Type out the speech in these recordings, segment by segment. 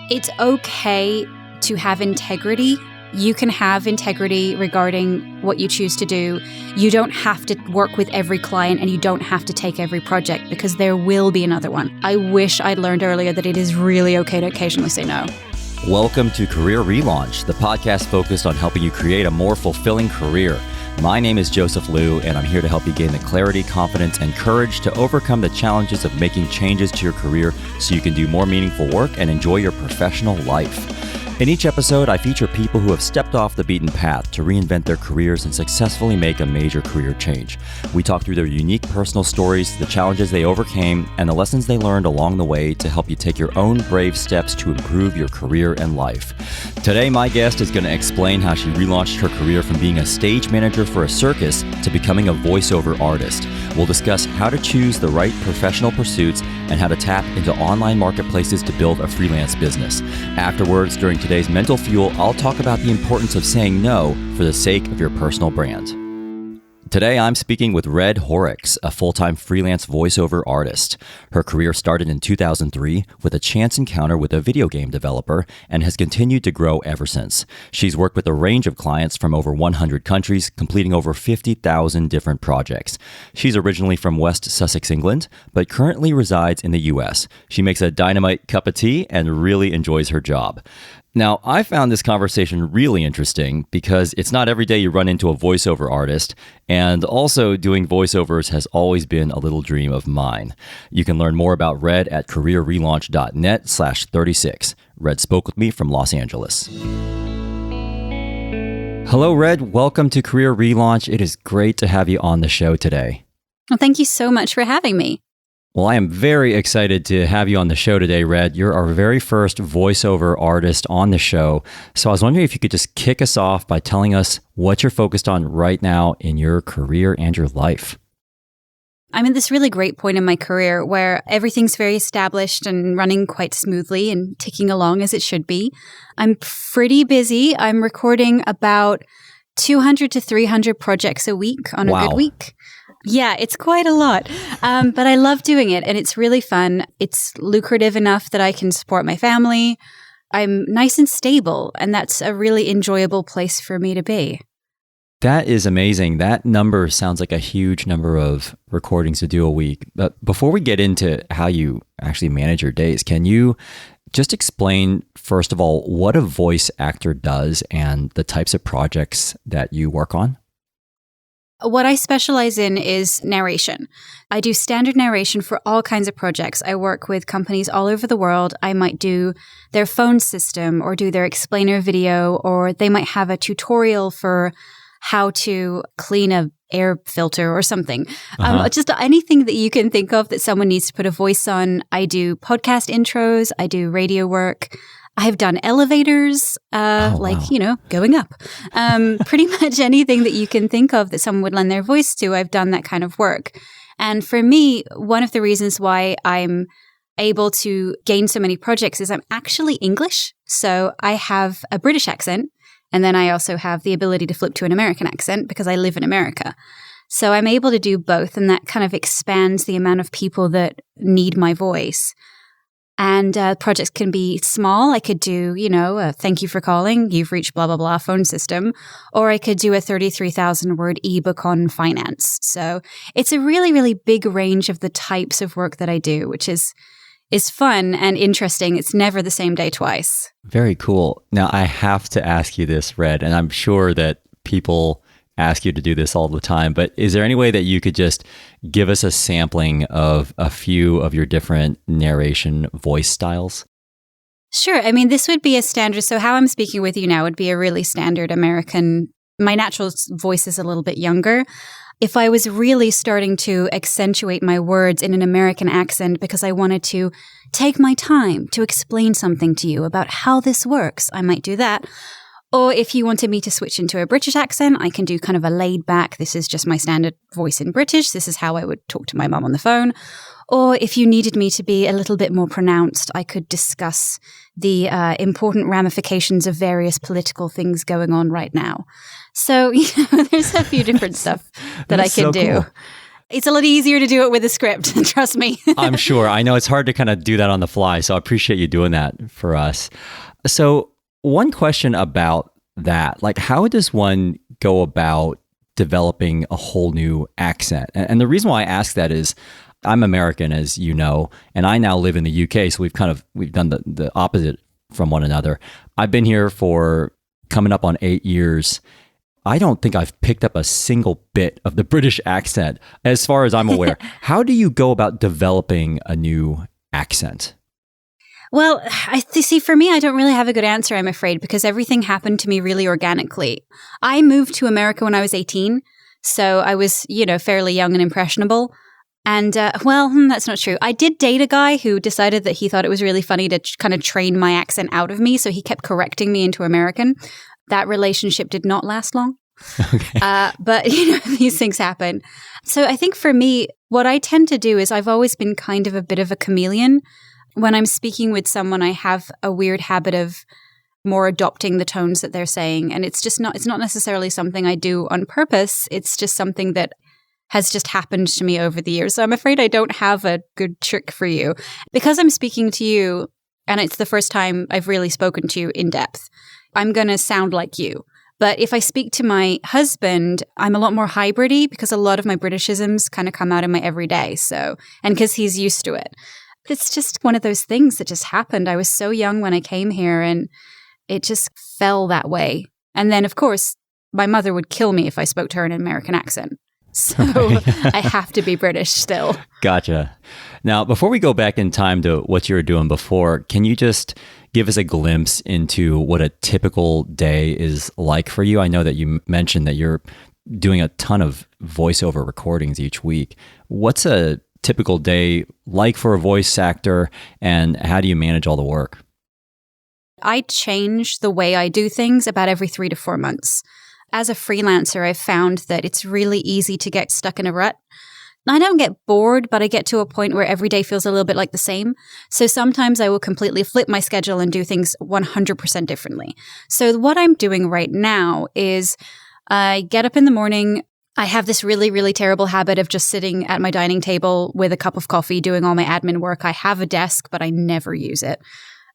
It's okay to have integrity. You can have integrity regarding what you choose to do. You don't have to work with every client and you don't have to take every project because there will be another one. I wish I'd learned earlier that it is really okay to occasionally say no. Welcome to Career Relaunch, the podcast focused on helping you create a more fulfilling career. My name is Joseph Liu, and I'm here to help you gain the clarity, confidence, and courage to overcome the challenges of making changes to your career so you can do more meaningful work and enjoy your professional life. In each episode, I feature people who have stepped off the beaten path to reinvent their careers and successfully make a major career change. We talk through their unique personal stories, the challenges they overcame, and the lessons they learned along the way to help you take your own brave steps to improve your career and life. Today, my guest is going to explain how she relaunched her career from being a stage manager for a circus to becoming a voiceover artist. We'll discuss how to choose the right professional pursuits and how to tap into online marketplaces to build a freelance business. Afterwards, during today's Mental Fuel, I'll talk about the importance of saying no for the sake of your personal brand. Today, I'm speaking with Red Horrocks, a full-time freelance voiceover artist. Her career started in 2003 with a chance encounter with a video game developer and has continued to grow ever since. She's worked with a range of clients from over 100 countries, completing over 50,000 different projects. She's originally from West Sussex, England, but currently resides in the US. She makes a dynamite cup of tea and really enjoys her job. Now, I found this conversation really interesting because it's not every day you run into a voiceover artist, and also doing voiceovers has always been a little dream of mine. You can learn more about Red at careerrelaunch.net/36. Red spoke with me from Los Angeles. Hello, Red. Welcome to Career Relaunch. It is great to have you on the show today. Well, thank you so much for having me. Well, I am very excited to have you on the show today, Red. You're our very first voiceover artist on the show. So I was wondering if you could just kick us off by telling us what you're focused on right now in your career and your life. I'm at this really great point in my career where everything's very established and running quite smoothly and ticking along as it should be. I'm pretty busy. I'm recording about 200 to 300 projects a week on a good week. Yeah, it's quite a lot, but I love doing it, and it's really fun. It's lucrative enough that I can support my family. I'm nice and stable, and that's a really enjoyable place for me to be. That is amazing. That number sounds like a huge number of recordings to do a week. But before we get into how you actually manage your days, can you just explain, first of all, what a voice actor does and the types of projects that you work on? What I specialize in is narration. I do standard narration for all kinds of projects. I work with companies all over the world. I might do their phone system or do their explainer video, or they might have a tutorial for how to clean a air filter or something. Just anything that you can think of that someone needs to put a voice on. I do podcast intros. I do radio work. I've done elevators, going up. Pretty much anything that you can think of that someone would lend their voice to, I've done that kind of work. And for me, one of the reasons why I'm able to gain so many projects is I'm actually English. So I have a British accent, and then I also have the ability to flip to an American accent because I live in America. So I'm able to do both, and that kind of expands the amount of people that need my voice. And projects can be small. I could do, thank you for calling. You've reached blah, blah, blah phone system. Or I could do a 33,000 word ebook on finance. So it's a really, really big range of the types of work that I do, which is fun and interesting. It's never the same day twice. Very cool. Now, I have to ask you this, Red, and I'm sure that people ask you to do this all the time, but is there any way that you could just give us a sampling of a few of your different narration voice styles? Sure. I mean, this would be a standard. So how I'm speaking with you now would be a really standard American. My natural voice is a little bit younger. If I was really starting to accentuate my words in an American accent because I wanted to take my time to explain something to you about how this works, I might do that. Or if you wanted me to switch into a British accent, I can do kind of a laid back, this is just my standard voice in British, this is how I would talk to my mum on the phone. Or if you needed me to be a little bit more pronounced, I could discuss the important ramifications of various political things going on right now. So, there's a few different stuff that I can do. Cool. It's a lot easier to do it with a script, trust me. I'm sure. I know it's hard to kind of do that on the fly, so I appreciate you doing that for us. So one question about that, like how does one go about developing a whole new accent? And the reason why I ask that is I'm American, as you know, and I now live in the UK, so we've done the opposite from one another. I've been here for coming up on 8 years. I don't think I've picked up a single bit of the British accent, as far as I'm aware. How do you go about developing a new accent? Well, see, for me, I don't really have a good answer, I'm afraid, because everything happened to me really organically. I moved to America when I was 18, so I was, fairly young and impressionable. And, that's not true. I did date a guy who decided that he thought it was really funny to kind of train my accent out of me, so he kept correcting me into American. That relationship did not last long. Okay. But, these things happen. So I think for me, what I tend to do is I've always been kind of a bit of a chameleon. When I'm speaking with someone, I have a weird habit of more adopting the tones that they're saying. And it's not necessarily something I do on purpose. It's just something that has just happened to me over the years. So I'm afraid I don't have a good trick for you. Because I'm speaking to you, and it's the first time I've really spoken to you in depth, I'm going to sound like you. But if I speak to my husband, I'm a lot more hybrid-y because a lot of my Britishisms kind of come out in my everyday. So, and because he's used to it. It's just one of those things that just happened. I was so young when I came here and it just fell that way. And then, of course, my mother would kill me if I spoke to her in an American accent. So I have to be British still. Gotcha. Now, before we go back in time to what you were doing before, can you just give us a glimpse into what a typical day is like for you? I know that you mentioned that you're doing a ton of voiceover recordings each week. What's a typical day like for a voice actor, and how do you manage all the work? I change the way I do things about every 3 to 4 months. As a freelancer, I've found that it's really easy to get stuck in a rut. I don't get bored, but I get to a point where every day feels a little bit like the same. So sometimes I will completely flip my schedule and do things 100% differently. So what I'm doing right now is I get up in the morning. I have this really, really terrible habit of just sitting at my dining table with a cup of coffee, doing all my admin work. I have a desk, but I never use it.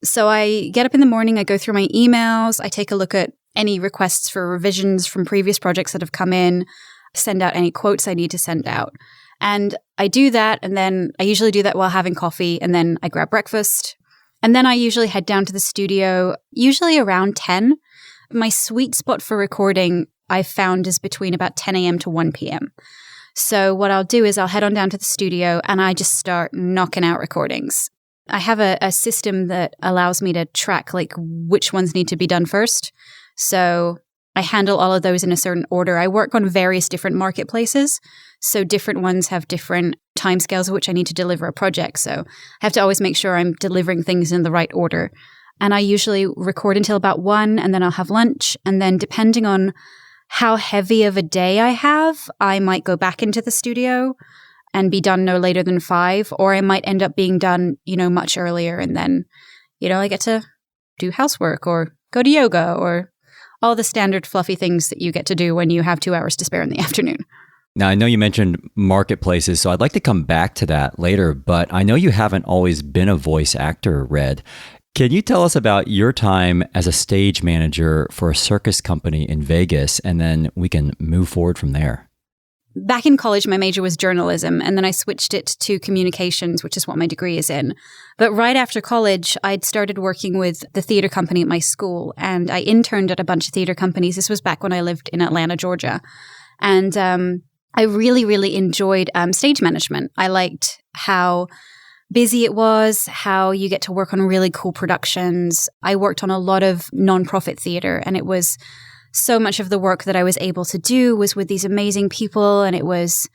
So I get up in the morning, I go through my emails, I take a look at any requests for revisions from previous projects that have come in, send out any quotes I need to send out. And I do that, and then I usually do that while having coffee, and then I grab breakfast. And then I usually head down to the studio, usually around 10. My sweet spot for recording, I've found, is between about 10 a.m. to 1 p.m. So what I'll do is I'll head on down to the studio, and I just start knocking out recordings. I have a system that allows me to track like which ones need to be done first. So I handle all of those in a certain order. I work on various different marketplaces. So different ones have different timescales of which I need to deliver a project. So I have to always make sure I'm delivering things in the right order. And I usually record until about 1, and then I'll have lunch. And then depending on how heavy of a day I have, I might go back into the studio and be done no later than 5, or I might end up being done, much earlier. And then, I get to do housework or go to yoga or all the standard fluffy things that you get to do when you have 2 hours to spare in the afternoon. Now, I know you mentioned marketplaces, so I'd like to come back to that later, but I know you haven't always been a voice actor, Red. Can you tell us about your time as a stage manager for a circus company in Vegas, and then we can move forward from there? Back in college, my major was journalism, and then I switched it to communications, which is what my degree is in. But right after college, I'd started working with the theater company at my school, and I interned at a bunch of theater companies. This was back when I lived in Atlanta, Georgia. And I really, really enjoyed stage management. I liked how busy it was, how you get to work on really cool productions. I worked on a lot of nonprofit theater, and it was so much of the work that I was able to do was with these amazing people, and it was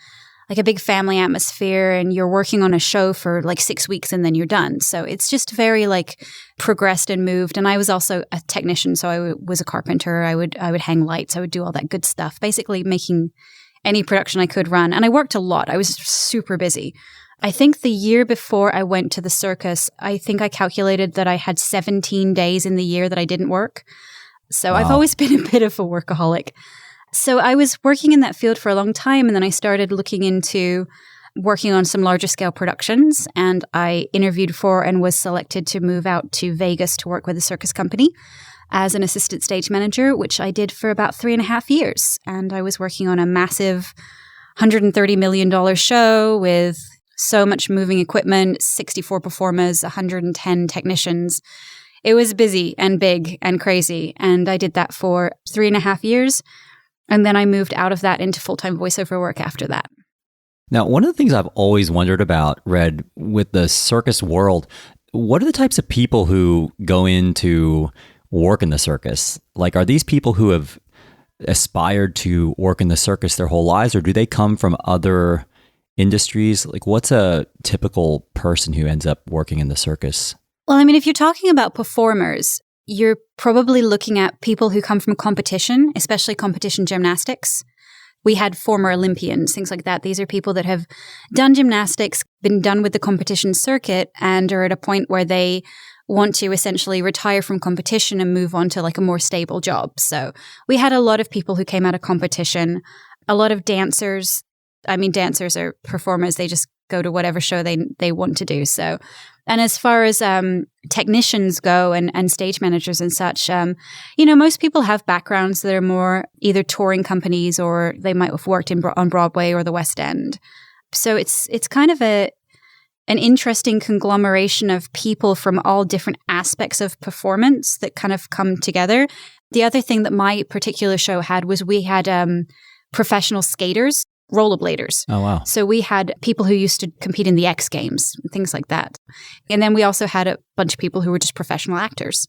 like a big family atmosphere, and you're working on a show for like 6 weeks and then you're done. So it's just very like progressed and moved. And I was also a technician, so I was a carpenter. I would hang lights. I would do all that good stuff, basically making any production I could run. And I worked a lot. I was super busy. I think the year before I went to the circus, I think I calculated that I had 17 days in the year that I didn't work. So wow. I've always been a bit of a workaholic. So I was working in that field for a long time, and then I started looking into working on some larger scale productions, and I interviewed for and was selected to move out to Vegas to work with a circus company as an assistant stage manager, which I did for about 3.5 years. And I was working on a massive $130 million show with so much moving equipment, 64 performers, 110 technicians. It was busy and big and crazy. And I did that for 3.5 years. And then I moved out of that into full-time voiceover work after that. Now, one of the things I've always wondered about, Red, with the circus world, what are the types of people who go into work in the circus? Like, are these people who have aspired to work in the circus their whole lives, or do they come from other industries? Like, what's a typical person who ends up working in the circus? Well, I mean, if you're talking about performers, you're probably looking at people who come from competition, especially competition gymnastics. We had former Olympians, things like that. These are people that have done gymnastics, been done with the competition circuit, and are at a point where they want to essentially retire from competition and move on to like a more stable job. So we had a lot of people who came out of competition, a lot of dancers. I mean, dancers are performers. They just go to whatever show they want to do. So, and as far as technicians go and stage managers and such, most people have backgrounds that are more either touring companies, or they might have worked on Broadway or the West End. So it's kind of an interesting conglomeration of people from all different aspects of performance that kind of come together. The other thing that my particular show had was we had professional skaters, rollerbladers. Oh, wow. So we had people who used to compete in the X Games, things like that. And then we also had a bunch of people who were just professional actors.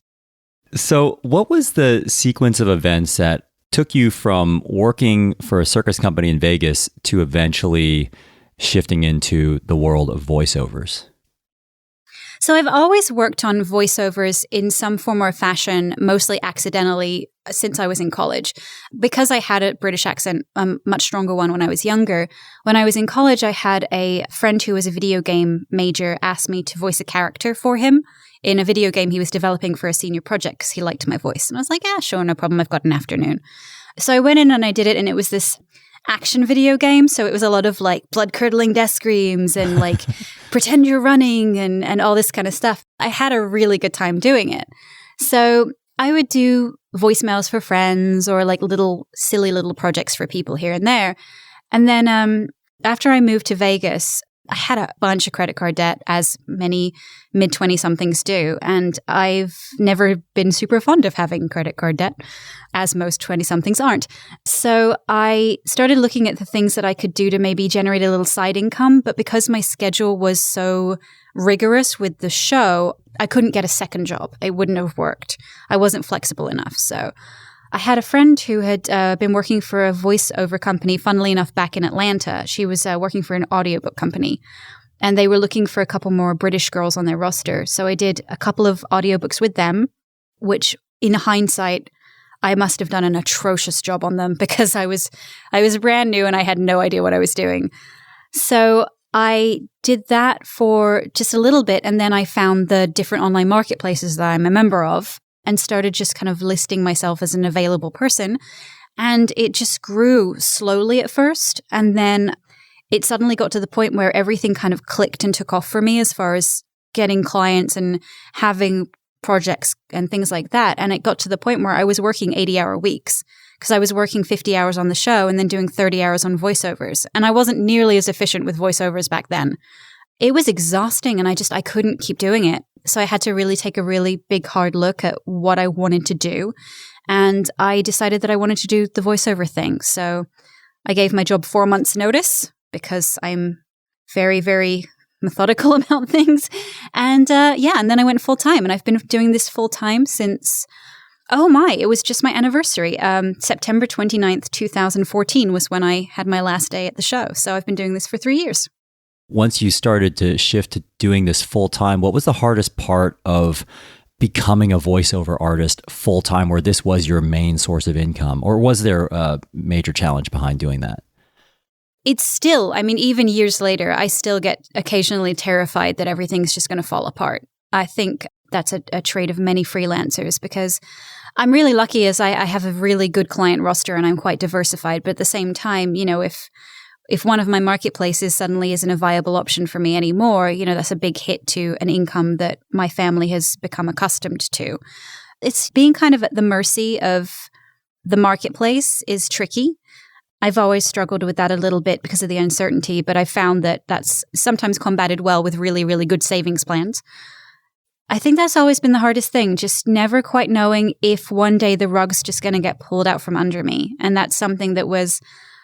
So what was the sequence of events that took you from working for a circus company in Vegas to eventually shifting into the world of voiceovers? So I've always worked on voiceovers in some form or fashion, mostly accidentally, since I was in college. Because I had a British accent, a much stronger one when I was younger. When I was in college, I had a friend who was a video game major ask me to voice a character for him in a video game he was developing for a senior project because he liked my voice. And I was like, yeah, sure, no problem. I've got an afternoon. So I went in and I did it, and it was this action video game. So it was a lot of like blood-curdling death screams and like pretend you're running and all this kind of stuff. I had a really good time doing it. So I would do voicemails for friends or like silly little projects for people here and there. And then after I moved to Vegas, I had a bunch of credit card debt, as many mid-20-somethings do. And I've never been super fond of having credit card debt, as most 20-somethings aren't. So I started looking at the things that I could do to maybe generate a little side income. But because my schedule was so rigorous with the show, I couldn't get a second job. It wouldn't have worked. I wasn't flexible enough. So I had a friend who had been working for a voiceover company, funnily enough, back in Atlanta. She was working for an audiobook company, and they were looking for a couple more British girls on their roster. So I did a couple of audiobooks with them, which in hindsight, I must have done an atrocious job on them because I was brand new and I had no idea what I was doing. So I did that for just a little bit, and then I found the different online marketplaces that I'm a member of, and started just kind of listing myself as an available person. And it just grew slowly at first. And then it suddenly got to the point where everything kind of clicked and took off for me as far as getting clients and having projects and things like that. And it got to the point where I was working 80-hour weeks because I was working 50 hours on the show and then doing 30 hours on voiceovers. And I wasn't nearly as efficient with voiceovers back then. It was exhausting, and I couldn't keep doing it. So I had to really take a really big, hard look at what I wanted to do. And I decided that I wanted to do the voiceover thing. So I gave my job 4 months notice because I'm very, very methodical about things. And and then I went full time, and I've been doing this full time since, it was just my anniversary. September 29th, 2014 was when I had my last day at the show. So I've been doing this for 3 years. Once you started to shift to doing this full time, what was the hardest part of becoming a voiceover artist full time, where this was your main source of income? Or was there a major challenge behind doing that? It's still, even years later, I still get occasionally terrified that everything's just going to fall apart. I think that's a trait of many freelancers, because I'm really lucky as I have a really good client roster and I'm quite diversified. But at the same time, if one of my marketplaces suddenly isn't a viable option for me anymore, that's a big hit to an income that my family has become accustomed to. It's being kind of at the mercy of the marketplace is tricky. I've always struggled with that a little bit because of the uncertainty, but I found that that's sometimes combated well with really, really good savings plans. I think that's always been the hardest thing, just never quite knowing if one day the rug's just going to get pulled out from under me. And that's something that was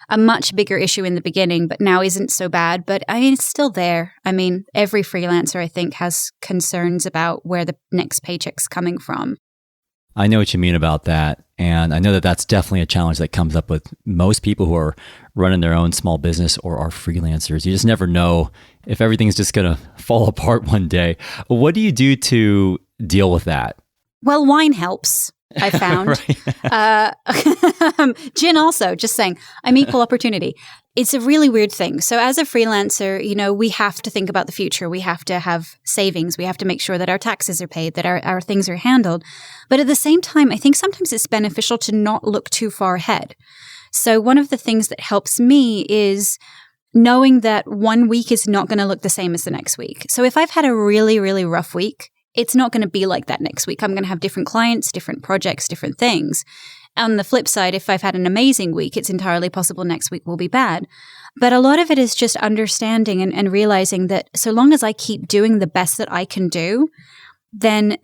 a much bigger issue in the beginning, but now isn't so bad. But it's still there. Every freelancer, I think, has concerns about where the next paycheck's coming from. I know what you mean about that. And I know that that's definitely a challenge that comes up with most people who are running their own small business or are freelancers. You just never know if everything's just going to fall apart one day. What do you do to deal with that? Well, wine helps, I found. Gin also, just saying, I'm equal opportunity. It's a really weird thing. So as a freelancer, we have to think about the future. We have to have savings. We have to make sure that our taxes are paid, that our things are handled. But at the same time, I think sometimes it's beneficial to not look too far ahead. So one of the things that helps me is knowing that one week is not going to look the same as the next week. So if I've had a really, really rough week, it's not going to be like that next week. I'm going to have different clients, different projects, different things. On the flip side, if I've had an amazing week, it's entirely possible next week will be bad. But a lot of it is just understanding and realizing that so long as I keep doing the best that I can do, then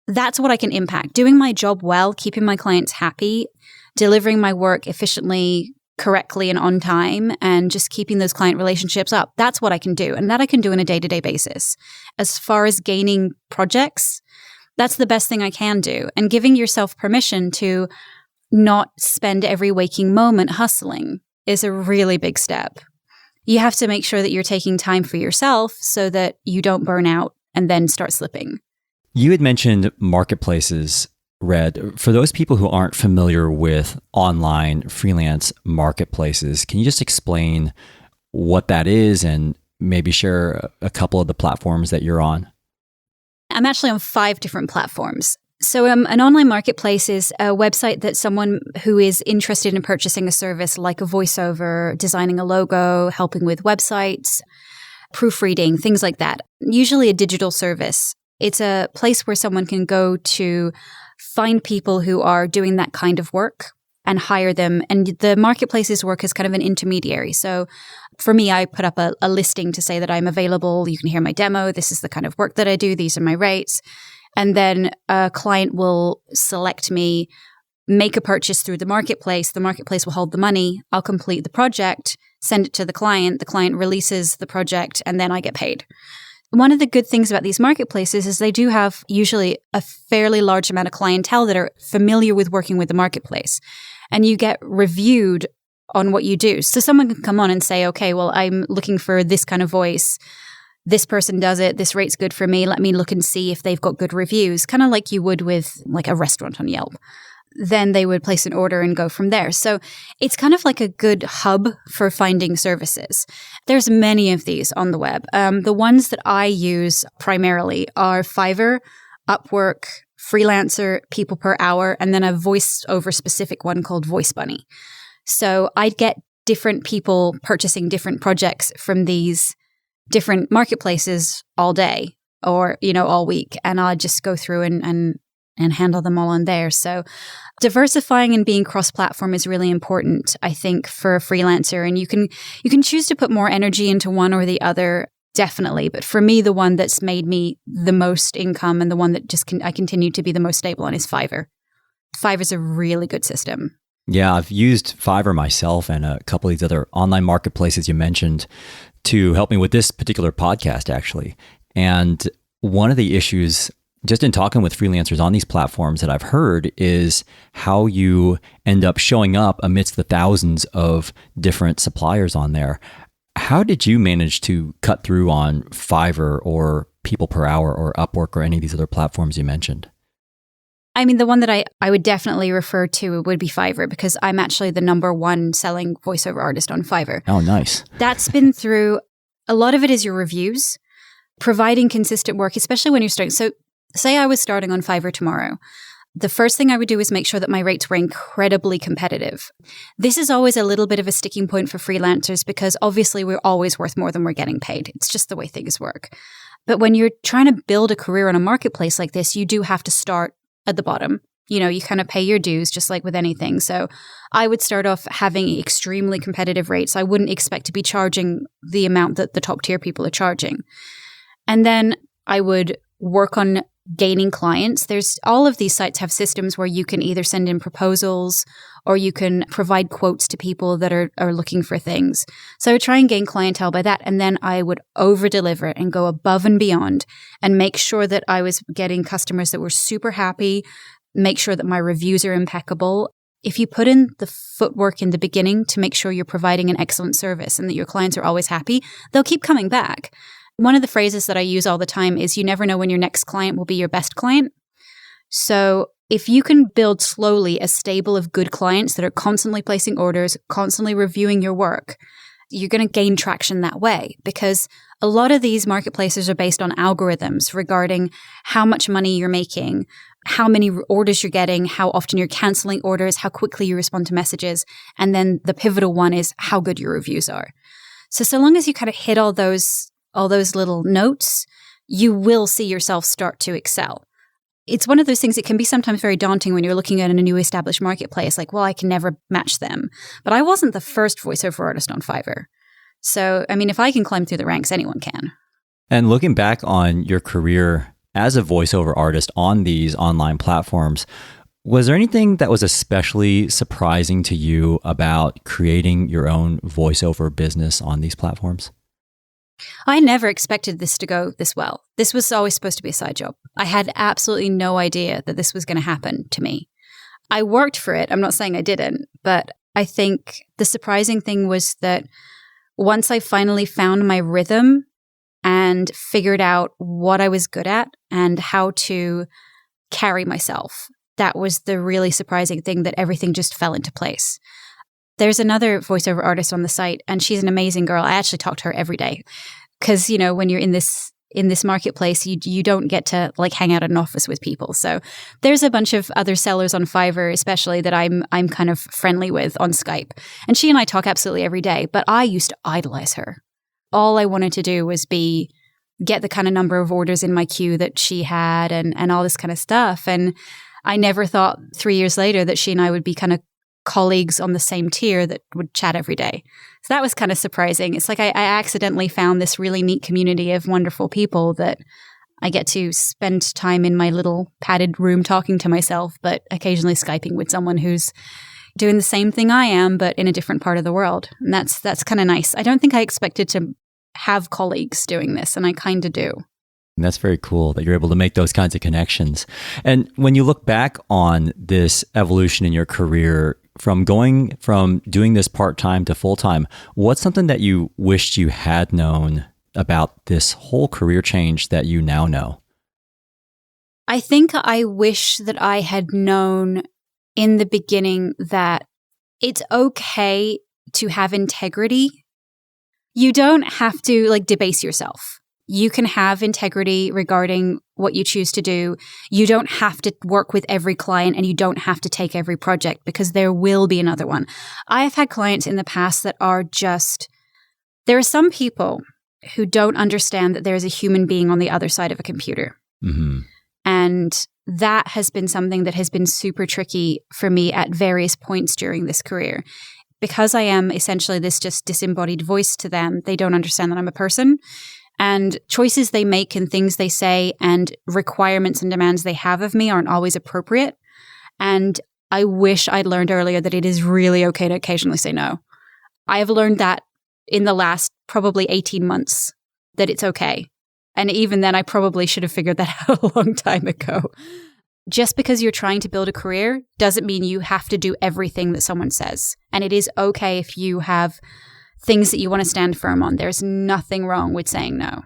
that's what I can impact. Doing my job well, keeping my clients happy, delivering my work efficiently, correctly, and on time, and just keeping those client relationships up. That's what I can do. And that I can do on a day-to-day basis. As far as gaining projects, that's the best thing I can do. And giving yourself permission to not spend every waking moment hustling is a really big step. You have to make sure that you're taking time for yourself so that you don't burn out and then start slipping. You had mentioned marketplaces, Red. For those people who aren't familiar with online freelance marketplaces, can you just explain what that is and maybe share a couple of the platforms that you're on? I'm actually on 5 different platforms. So an online marketplace is a website that someone who is interested in purchasing a service like a voiceover, designing a logo, helping with websites, proofreading, things like that. Usually a digital service. It's a place where someone can go to find people who are doing that kind of work and hire them. And the marketplaces work as kind of an intermediary. So for me, I put up a listing to say that I'm available. You can hear my demo. This is the kind of work that I do. These are my rates. And then a client will select me, make a purchase through the marketplace. The marketplace will hold the money. I'll complete the project, send it to the client. The client releases the project, and then I get paid. One of the good things about these marketplaces is they do have usually a fairly large amount of clientele that are familiar with working with the marketplace. And you get reviewed on what you do. So someone can come on and say, okay, well, I'm looking for this kind of voice. This person does it. This rate's good for me. Let me look and see if they've got good reviews, kind of like you would with like a restaurant on Yelp. Then they would place an order and go from there. So it's kind of like a good hub for finding services. There's many of these on the web. The ones that I use primarily are Fiverr, Upwork, Freelancer, People Per Hour, and then a voiceover specific one called Voice Bunny. So I'd get different people purchasing different projects from these different marketplaces all day or, all week. And I'll just go through and handle them all on there. So diversifying and being cross-platform is really important, I think, for a freelancer. And you can choose to put more energy into one or the other, definitely. But for me, the one that's made me the most income and the one that I continue to be the most stable on is Fiverr. Fiverr is a really good system. Yeah, I've used Fiverr myself and a couple of these other online marketplaces you mentioned to help me with this particular podcast, actually. And one of the issues, just in talking with freelancers on these platforms that I've heard, is how you end up showing up amidst the thousands of different suppliers on there. How did you manage to cut through on Fiverr or People Per Hour or Upwork or any of these other platforms you mentioned? I mean, the one that I would definitely refer to would be Fiverr, because I'm actually the number 1 selling voiceover artist on Fiverr. Oh, nice. That's been through, a lot of it is your reviews, providing consistent work, especially when you're starting. So Say I was starting on Fiverr tomorrow. The first thing I would do is make sure that my rates were incredibly competitive. This is always a little bit of a sticking point for freelancers because obviously we're always worth more than we're getting paid. It's just the way things work. But when you're trying to build a career on a marketplace like this, you do have to start at the bottom. You kind of pay your dues just like with anything. So I would start off having extremely competitive rates. I wouldn't expect to be charging the amount that the top tier people are charging. And then I would work on gaining clients. All of these sites have systems where you can either send in proposals or you can provide quotes to people that are looking for things. So I would try and gain clientele by that. And then I would over deliver and go above and beyond and make sure that I was getting customers that were super happy, make sure that my reviews are impeccable. If you put in the footwork in the beginning to make sure you're providing an excellent service and that your clients are always happy, they'll keep coming back. One of the phrases that I use all the time is you never know when your next client will be your best client. So if you can build slowly a stable of good clients that are constantly placing orders, constantly reviewing your work, you're going to gain traction that way because a lot of these marketplaces are based on algorithms regarding how much money you're making, how many orders you're getting, how often you're canceling orders, how quickly you respond to messages. And then the pivotal one is how good your reviews are. So long as you kind of hit all those little notes, you will see yourself start to excel. It's one of those things that can be sometimes very daunting when you're looking at a new established marketplace, like, well, I can never match them. But I wasn't the first voiceover artist on Fiverr. So, if I can climb through the ranks, anyone can. And looking back on your career as a voiceover artist on these online platforms, was there anything that was especially surprising to you about creating your own voiceover business on these platforms? I never expected this to go this well. This was always supposed to be a side job. I had absolutely no idea that this was going to happen to me. I worked for it. I'm not saying I didn't, but I think the surprising thing was that once I finally found my rhythm and figured out what I was good at and how to carry myself, that was the really surprising thing, that everything just fell into place. There's another voiceover artist on the site, and she's an amazing girl. I actually talk to her every day because, when you're in this marketplace, you don't get to hang out at an office with people. So there's a bunch of other sellers on Fiverr, especially that I'm kind of friendly with on Skype. And she and I talk absolutely every day, but I used to idolize her. All I wanted to do was get the kind of number of orders in my queue that she had and all this kind of stuff. And I never thought 3 years later that she and I would be kind of colleagues on the same tier that would chat every day. So that was kind of surprising. It's like I accidentally found this really neat community of wonderful people that I get to spend time in my little padded room talking to myself, but occasionally Skyping with someone who's doing the same thing I am, but in a different part of the world. And that's kind of nice. I don't think I expected to have colleagues doing this, and I kind of do. And that's very cool that you're able to make those kinds of connections. And when you look back on this evolution in your career, from going from doing this part-time to full-time, what's something that you wished you had known about this whole career change that you now know? I think I wish that I had known in the beginning that it's okay to have integrity. You don't have to debase yourself. You can have integrity regarding what you choose to do. You don't have to work with every client and you don't have to take every project because there will be another one. I have had clients in the past that are there are some people who don't understand that there is a human being on the other side of a computer. Mm-hmm. And that has been something that has been super tricky for me at various points during this career. Because I am essentially this just disembodied voice to them, they don't understand that I'm a person. And choices they make and things they say and requirements and demands they have of me aren't always appropriate. And I wish I'd learned earlier that it is really okay to occasionally say no. I have learned that in the last probably 18 months, that it's okay. And even then, I probably should have figured that out a long time ago. Just because you're trying to build a career doesn't mean you have to do everything that someone says. And it is okay if you have things that you want to stand firm on. There's nothing wrong with saying no.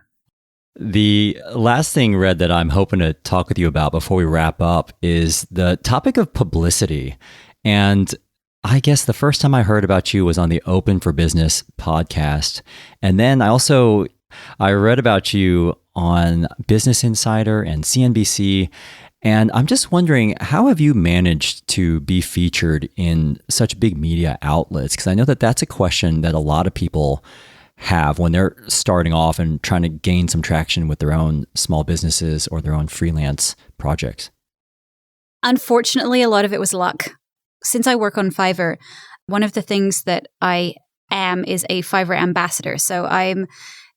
The last thing, Red, that I'm hoping to talk with you about before we wrap up is the topic of publicity. And I guess the first time I heard about you was on the Open for Business podcast. And then I read about you on Business Insider and CNBC. And I'm just wondering, how have you managed to be featured in such big media outlets? Because I know that that's a question that a lot of people have when they're starting off and trying to gain some traction with their own small businesses or their own freelance projects. Unfortunately, a lot of it was luck. Since I work on Fiverr, one of the things that I am is a Fiverr ambassador. So I'm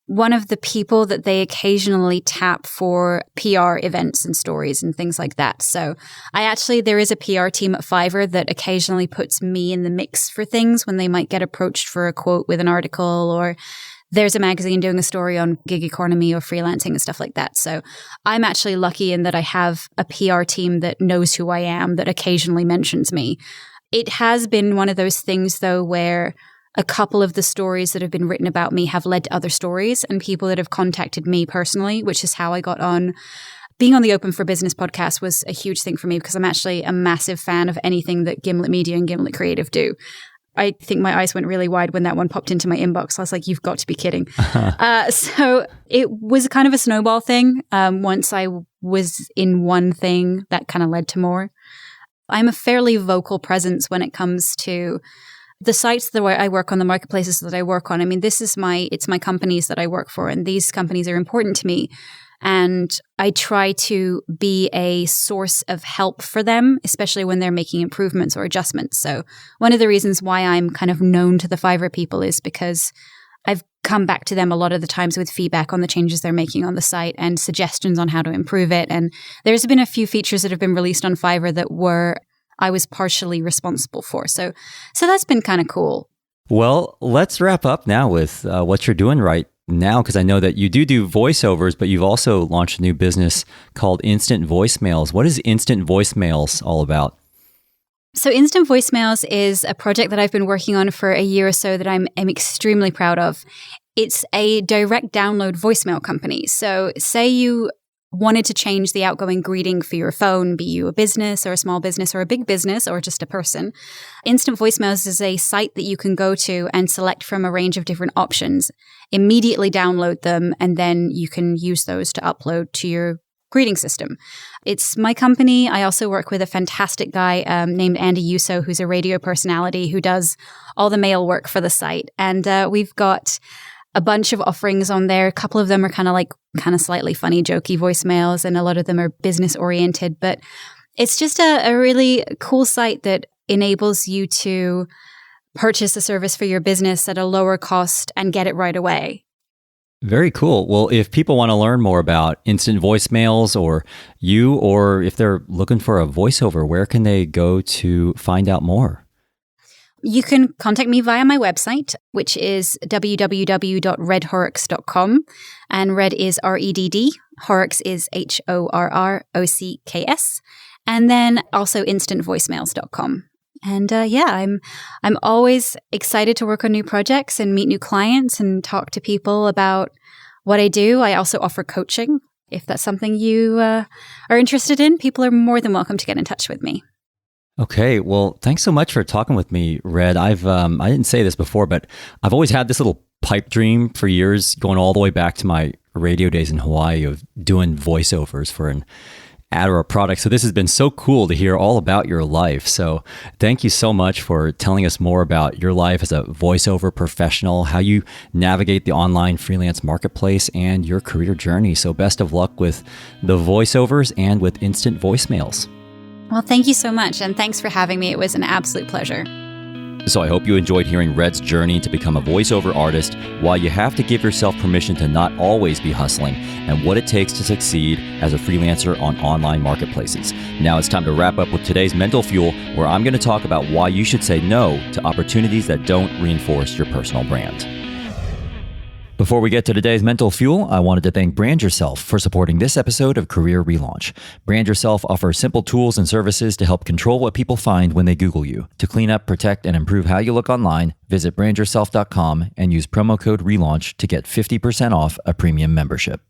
one of the people that they occasionally tap for PR events and stories and things like that. So there is a PR team at Fiverr that occasionally puts me in the mix for things when they might get approached for a quote with an article, or there's a magazine doing a story on gig economy or freelancing and stuff like that. So I'm actually lucky in that I have a PR team that knows who I am, that occasionally mentions me. It has been one of those things, though, where a couple of the stories that have been written about me have led to other stories and people that have contacted me personally, which is how I got on. Being on the Open for Business podcast was a huge thing for me because I'm actually a massive fan of anything that Gimlet Media and Gimlet Creative do. I think my eyes went really wide when that one popped into my inbox. I was like, you've got to be kidding. So it was kind of a snowball thing. Once I was in one thing, that kind of led to more. I'm a fairly vocal presence when it comes to the sites that I work on, the marketplaces that I work on. I mean, it's my companies that I work for, and these companies are important to me. And I try to be a source of help for them, especially when they're making improvements or adjustments. So one of the reasons why I'm kind of known to the Fiverr people is because I've come back to them a lot of the times with feedback on the changes they're making on the site and suggestions on how to improve it. And there's been a few features that have been released on Fiverr that I was partially responsible for. So that's been kind of cool. Well, let's wrap up now with what you're doing right now, because I know that you do voiceovers, but you've also launched a new business called Instant Voicemails. What is Instant Voicemails all about? So Instant Voicemails is a project that I've been working on for a year or so that I'm extremely proud of. It's a direct download voicemail company. So say you wanted to change the outgoing greeting for your phone, be you a business or a small business or a big business or just a person. Instant Voicemails is a site that you can go to and select from a range of different options, immediately download them, and then you can use those to upload to your greeting system. It's my company. I also work with a fantastic guy named Andy Yuso, who's a radio personality who does all the mail work for the site. And we've got a bunch of offerings on there. A couple of them are kind of slightly funny, jokey voicemails, and a lot of them are business oriented. But it's just a really cool site that enables you to purchase a service for your business at a lower cost and get it right away. Very cool. Well, if people want to learn more about Instant Voicemails or if they're looking for a voiceover, where can they go to find out more? You can contact me via my website, which is www.redhorrocks.com. And Red is REDD. Horrocks is HORROCKS. And then also instantvoicemails.com. And I'm always excited to work on new projects and meet new clients and talk to people about what I do. I also offer coaching. If that's something you are interested in, people are more than welcome to get in touch with me. Okay, well, thanks so much for talking with me, Red. I didn't say this before, but I've always had this little pipe dream for years, going all the way back to my radio days in Hawaii, of doing voiceovers for an ad or a product. So this has been so cool to hear all about your life. So thank you so much for telling us more about your life as a voiceover professional, how you navigate the online freelance marketplace, and your career journey. So best of luck with the voiceovers and with Instant Voicemails. Well, thank you so much, and thanks for having me. It was an absolute pleasure. So I hope you enjoyed hearing Red's journey to become a voiceover artist, why you have to give yourself permission to not always be hustling, and what it takes to succeed as a freelancer on online marketplaces. Now it's time to wrap up with today's Mental Fuel, where I'm going to talk about why you should say no to opportunities that don't reinforce your personal brand. Before we get to today's Mental Fuel, I wanted to thank Brand Yourself for supporting this episode of Career Relaunch. Brand Yourself offers simple tools and services to help control what people find when they Google you. To clean up, protect, and improve how you look online, visit brandyourself.com and use promo code RELAUNCH to get 50% off a premium membership.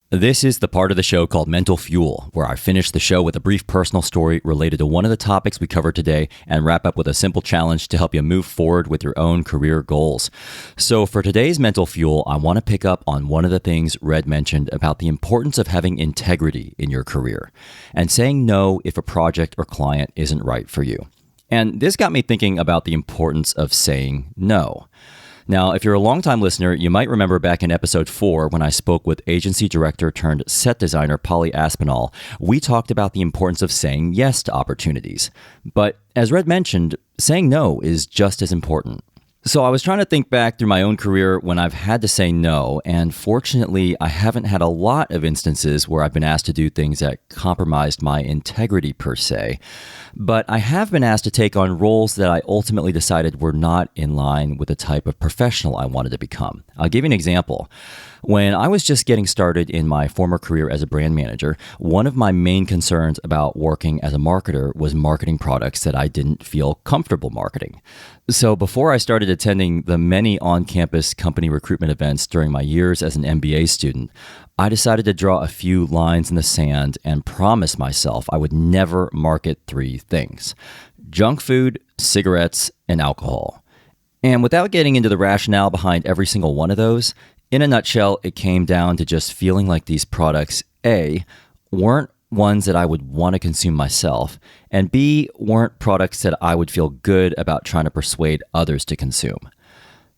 This is the part of the show called Mental Fuel, where I finish the show with a brief personal story related to one of the topics we covered today and wrap up with a simple challenge to help you move forward with your own career goals. So for today's Mental Fuel, I want to pick up on one of the things Red mentioned about the importance of having integrity in your career and saying no if a project or client isn't right for you. And this got me thinking about the importance of saying no. Now, if you're a longtime listener, you might remember back in episode 4 when I spoke with agency director turned set designer Polly Aspinall, we talked about the importance of saying yes to opportunities. But as Red mentioned, saying no is just as important. So I was trying to think back through my own career when I've had to say no, and fortunately, I haven't had a lot of instances where I've been asked to do things that compromised my integrity per se. But I have been asked to take on roles that I ultimately decided were not in line with the type of professional I wanted to become. I'll give you an example. When I was just getting started in my former career as a brand manager, one of my main concerns about working as a marketer was marketing products that I didn't feel comfortable marketing. So before I started attending the many on-campus company recruitment events during my years as an MBA student, I decided to draw a few lines in the sand and promise myself I would never market 3 things: junk food, cigarettes, and alcohol. And without getting into the rationale behind every single one of those, in a nutshell, it came down to just feeling like these products, A, weren't ones that I would want to consume myself, and B, weren't products that I would feel good about trying to persuade others to consume.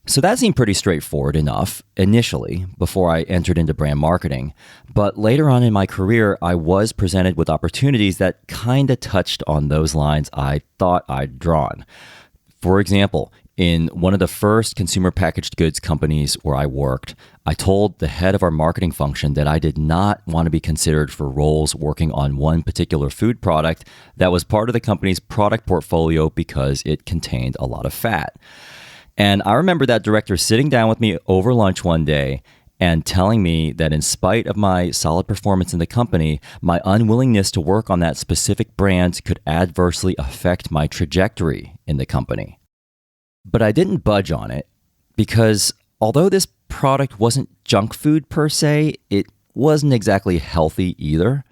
So that seemed pretty straightforward enough initially before I entered into brand marketing, but later on in my career, I was presented with opportunities that kind of touched on those lines I thought I'd drawn. For example, in one of the first consumer packaged goods companies where I worked, I told the head of our marketing function that I did not want to be considered for roles working on one particular food product that was part of the company's product portfolio because it contained a lot of fat. And I remember that director sitting down with me over lunch one day and telling me that in spite of my solid performance in the company, my unwillingness to work on that specific brand could adversely affect my trajectory in the company. But I didn't budge on it because although this product wasn't junk food per se, it wasn't exactly healthy either.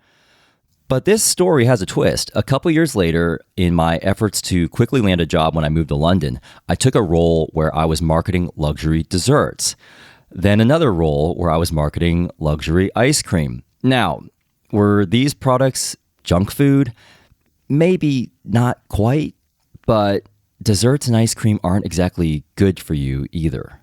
But this story has a twist. A couple years later, in my efforts to quickly land a job when I moved to London, I took a role where I was marketing luxury desserts. Then another role where I was marketing luxury ice cream. Now, were these products junk food? Maybe not quite, but desserts and ice cream aren't exactly good for you either.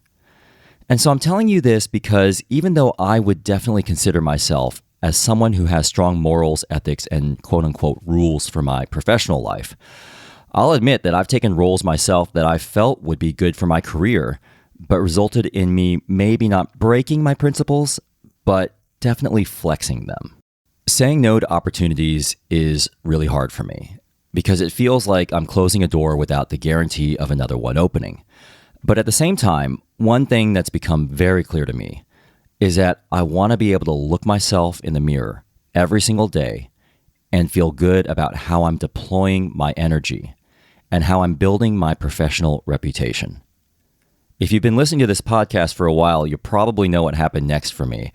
And so I'm telling you this because even though I would definitely consider myself as someone who has strong morals, ethics, and quote-unquote rules for my professional life, I'll admit that I've taken roles myself that I felt would be good for my career, but resulted in me maybe not breaking my principles, but definitely flexing them. Saying no to opportunities is really hard for me because it feels like I'm closing a door without the guarantee of another one opening. But at the same time, one thing that's become very clear to me is that I want to be able to look myself in the mirror every single day and feel good about how I'm deploying my energy and how I'm building my professional reputation. If you've been listening to this podcast for a while, you probably know what happened next for me.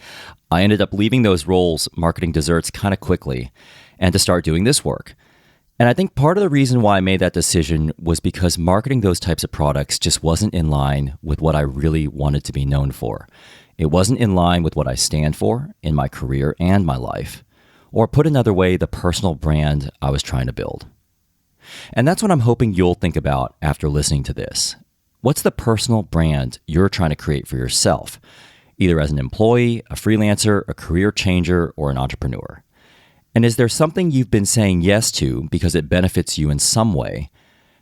I ended up leaving those roles, marketing desserts, kind of quickly and to start doing this work. And I think part of the reason why I made that decision was because marketing those types of products just wasn't in line with what I really wanted to be known for. It wasn't in line with what I stand for in my career and my life, or put another way, the personal brand I was trying to build. And that's what I'm hoping you'll think about after listening to this. What's the personal brand you're trying to create for yourself, either as an employee, a freelancer, a career changer, or an entrepreneur? And is there something you've been saying yes to because it benefits you in some way,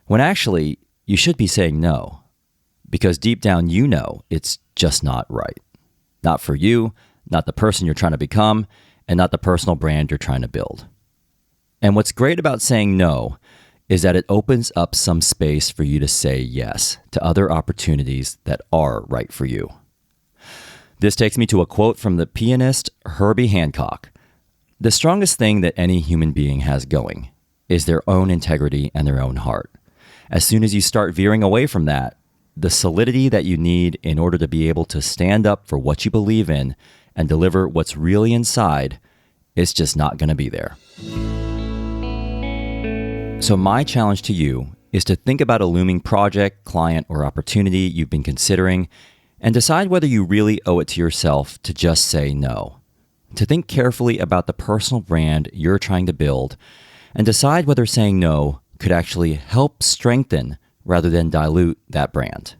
when actually you should be saying no, because deep down you know it's just not right. Not for you, not the person you're trying to become, and not the personal brand you're trying to build. And what's great about saying no is that it opens up some space for you to say yes to other opportunities that are right for you. This takes me to a quote from the pianist Herbie Hancock. The strongest thing that any human being has going is their own integrity and their own heart. As soon as you start veering away from that, the solidity that you need in order to be able to stand up for what you believe in and deliver what's really inside, it's just not going to be there. So my challenge to you is to think about a looming project, client, or opportunity you've been considering and decide whether you really owe it to yourself to just say no. To think carefully about the personal brand you're trying to build and decide whether saying no could actually help strengthen rather than dilute that brand.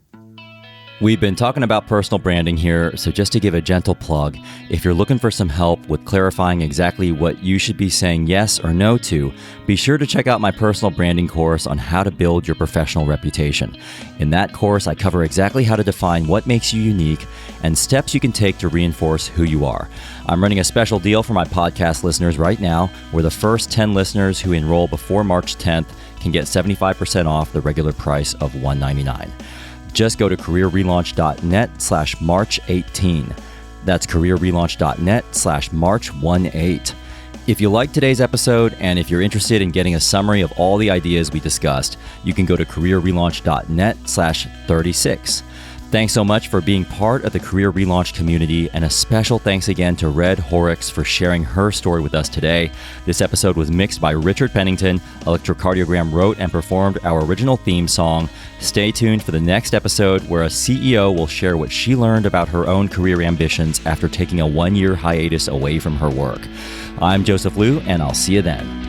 We've been talking about personal branding here, so just to give a gentle plug, if you're looking for some help with clarifying exactly what you should be saying yes or no to, be sure to check out my personal branding course on how to build your professional reputation. In that course, I cover exactly how to define what makes you unique and steps you can take to reinforce who you are. I'm running a special deal for my podcast listeners right now, where the first 10 listeners who enroll before March 10th can get 75% off the regular price of $199. Just go to careerrelaunch.net/March18. That's careerrelaunch.net/March18. If you liked today's episode, and if you're interested in getting a summary of all the ideas we discussed, you can go to careerrelaunch.net/36. Thanks so much for being part of the Career Relaunch community, and a special thanks again to Red Horrocks for sharing her story with us today. This episode was mixed by Richard Pennington. Electrocardiogram wrote and performed our original theme song. Stay tuned for the next episode, where a CEO will share what she learned about her own career ambitions after taking a 1-year hiatus away from her work. I'm Joseph Liu, and I'll see you then.